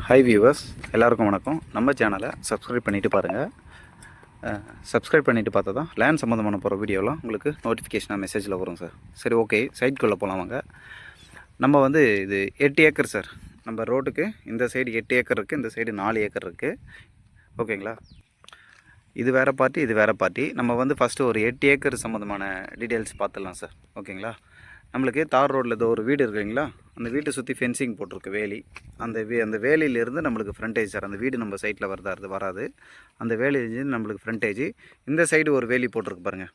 Hi viewers, எல்லாருக்கும் வணக்கம். நம்ம சேனலை சப்ஸ்கிரைப் பண்ணிவிட்டு பாருங்கள். சப்ஸ்கிரைப் பண்ணிவிட்டு பார்த்தா தான் லேண்ட் சம்மந்தமான போகிற வீடியோலாம் உங்களுக்கு நோட்டிஃபிகேஷனாக மெசேஜில் வரும் சார். சரி, ஓகே, சைட்குள்ளே போகலாம் வாங்க. நம்ம வந்து இது 8 ஏக்கர் சார். நம்ம ரோட்டுக்கு இந்த சைடு 8 ஏக்கர் இருக்குது, இந்த சைடு 4 ஏக்கர் இருக்குது. ஓகேங்களா? இது வேறு பார்ட்டி, இது வேறு பார்ட்டி. நம்ம வந்து ஃபஸ்ட்டு ஒரு 8 ஏக்கர் சம்மந்தமான டீட்டெயில்ஸ் பார்த்துடலாம் சார். ஓகேங்களா? நம்மளுக்கு தார் ரோட்டில் ஏதோ ஒரு வீடு இருக்குங்களா, அந்த வீட்டை சுற்றி ஃபென்சிங் போட்டிருக்கு, வேலி. அந்த வேலியிலேருந்து நம்மளுக்கு ஃப்ரண்டேஜ் சார். அந்த வீடு நம்ம சைட்டில் வராது. அந்த வேலியிலேருந்து நம்மளுக்கு ஃப்ரண்டேஜ். இந்த சைடு ஒரு வேலி போட்டிருக்கு பாருங்கள்,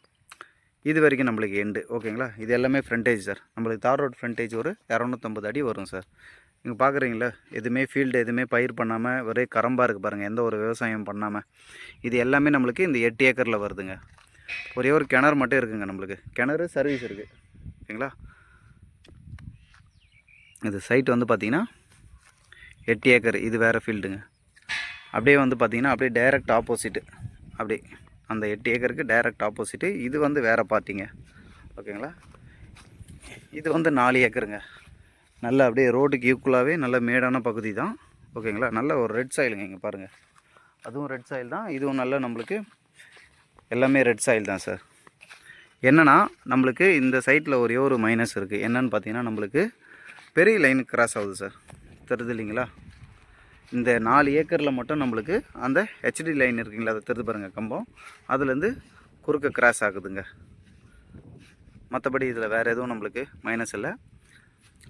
இது வரைக்கும் நம்மளுக்கு எண்டு. ஓகேங்களா? இது எல்லாமே ஃப்ரண்டேஜ் சார். நம்மளுக்கு தார் ரோட் ஃப்ரண்டேஜ் ஒரு 250 அடி வரும் சார். நீங்கள் பார்க்குறீங்களா, எதுவுமே ஃபீல்டு எதுவுமே பயிர் பண்ணாமல் ஒரே கரம்பாக இருக்குது பாருங்கள், எந்த ஒரு விவசாயம் பண்ணாமல். இது எல்லாமே நம்மளுக்கு இந்த 8 ஏக்கரில் வருதுங்க. ஒரே ஒரு கிணறு மட்டும் இருக்குங்க நம்மளுக்கு. கிணறு சர்வீஸ் இருக்குது. ஓகேங்களா? இது சைட் வந்து பார்த்திங்கன்னா 8 ஏக்கர். இது வேறு ஃபீல்டுங்க. அப்படியே வந்து பார்த்திங்கன்னா அப்படியே டைரக்ட் ஆப்போசிட்டு, அப்படியே அந்த 8 ஏக்கருக்கு டைரக்ட் ஆப்போசிட்டு இது வந்து வேறு பார்ட்டிங்க. ஓகேங்களா? இது வந்து 4 ஏக்கருங்க. நல்ல அப்படியே ரோட்டுக்கு ஈக்குவலாகவே நல்ல மேடான பகுதி தான். ஓகேங்களா? நல்ல ஒரு ரெட் சாயிலுங்க. இங்கே பாருங்கள், அதுவும் ரெட் சாயில் தான், இதுவும் நல்ல நம்மளுக்கு எல்லாமே ரெட் சாயில் தான் சார். என்னென்னா நம்மளுக்கு இந்த சைட்டில் ஒரே ஒரு மைனஸ் இருக்குது. என்னென்னு பார்த்தீங்கன்னா, நம்மளுக்கு பெரிய லைன் கிராஸ் ஆகுது சார். தெரியுது இல்லைங்களா? இந்த 4 ஏக்கரில் மட்டும் நம்மளுக்கு அந்த ஹெச்டி லைன் இருக்குங்களா, அதை தெரிஞ்சு பாருங்கள், கம்பம் அதுலேருந்து குறுக்க கிராஸ் ஆகுதுங்க. மற்றபடி இதில் வேறு எதுவும் நம்மளுக்கு மைனஸ் இல்லை.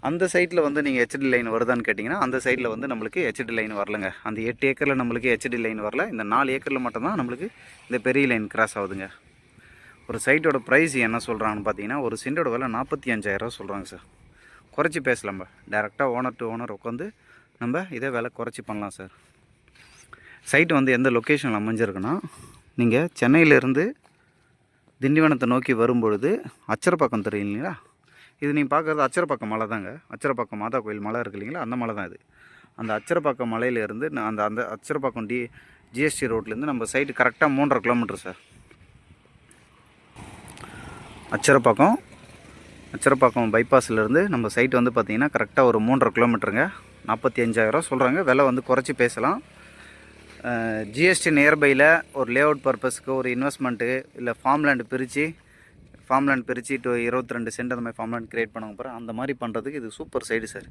அந்த சைட்டில் வந்து நீங்கள் ஹெச்டி லைன் வருதான்னு கேட்டிங்கன்னா, அந்த சைட்டில் வந்து நம்மளுக்கு ஹெச்டி லைன் வரலைங்க. அந்த 8 ஏக்கரில் நம்மளுக்கு ஹெச்டி லைன் வரல. இந்த 4 ஏக்கரில் மட்டும்தான் நம்மளுக்கு இந்த பெரிய லைன் கிராஸ் ஆகுதுங்க. ஒரு சைட்டோட ப்ரைஸ் என்ன சொல்கிறாங்கன்னு பார்த்தீங்கன்னா, ஒரு சென்டோட விலை 45,000 சொல்கிறாங்க சார். குறைச்சி பேசலாம், டேரெக்டாக ஓனர் டு ஓனர் உட்காந்து நம்ம இதே விலை குறைச்சி பண்ணலாம் சார். சைட்டு வந்து எந்த லொக்கேஷனில் அமைஞ்சிருக்குன்னா, நீங்கள் சென்னையிலேருந்து திண்டிவனத்தை நோக்கி வரும்பொழுது அச்சரப்பாக்கம் தெரியும் இல்லைங்களா, இது நீங்கள் பார்க்குறது அச்சரப்பாக்கம் மலை தாங்க. அச்சரப்பாக்கம் மாதா கோயில் மலை இருக்குது இல்லைங்களா, அந்த மலை தான் இது. அந்த அச்சரப்பாக்கம் மலையிலேருந்து அந்த அச்சரப்பாக்கம் ஜிஎஸ்டி ரோட்லேருந்து நம்ம சைட்டு கரெக்டாக 3.5 கிலோமீட்டர் சார். அச்சரப்பாக்கம் பைபாஸ்லேருந்து நம்ம சைட் வந்து பார்த்திங்கன்னா கரெக்டாக ஒரு 3.5 கிலோமீட்டருங்க. 45,000 சொல்கிறாங்க. விலை வந்து குறைச்சி பேசலாம். ஜிஎஸ்டி நியர்பையில் ஒரு லே அவுட் பர்பஸ்க்கு ஒரு இன்வெஸ்ட்மெண்ட்டு இல்லை ஃபார்ம்லேண்டு பிரித்து டு 22 சென்ட் அந்த மாதிரி ஃபார்ம்லேண்ட் க்ரியேட் பண்ண போகிறேன். அந்த மாதிரி பண்ணுறதுக்கு இது சூப்பர் சைடு சார்.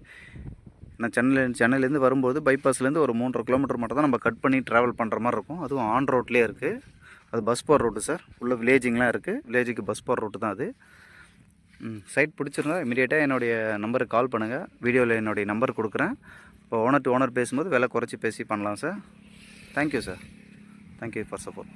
நான் சென்னையிலேருந்து வரும்போது பைபாஸ்லேருந்து ஒரு 3.5 கிலோமீட்டர் மட்டும் தான் நம்ம கட் பண்ணி ட்ராவல் பண்ணுற மாதிரி இருக்கும். அதுவும் ஆன் ரோட்லேயே இருக்குது. அது பஸ் போகிற ரூட்டு சார். உள்ள வில்லேஜிங்லாம் இருக்குது. வில்லேஜுக்கு பஸ் போகிற ரூட்டு தான் அது. சைட் பிடிச்சிருந்தா இமீடியட்டாக என்னுடைய நம்பருக்கு கால் பண்ணுங்கள். வீடியோவில் என்னுடைய நம்பர் கொடுக்குறேன். இப்போ ஓனர் டு ஓனர் பேசும்போது விலை குறைச்சி பேசி பண்ணலாம் sir. Thank you sir. Thank you for support.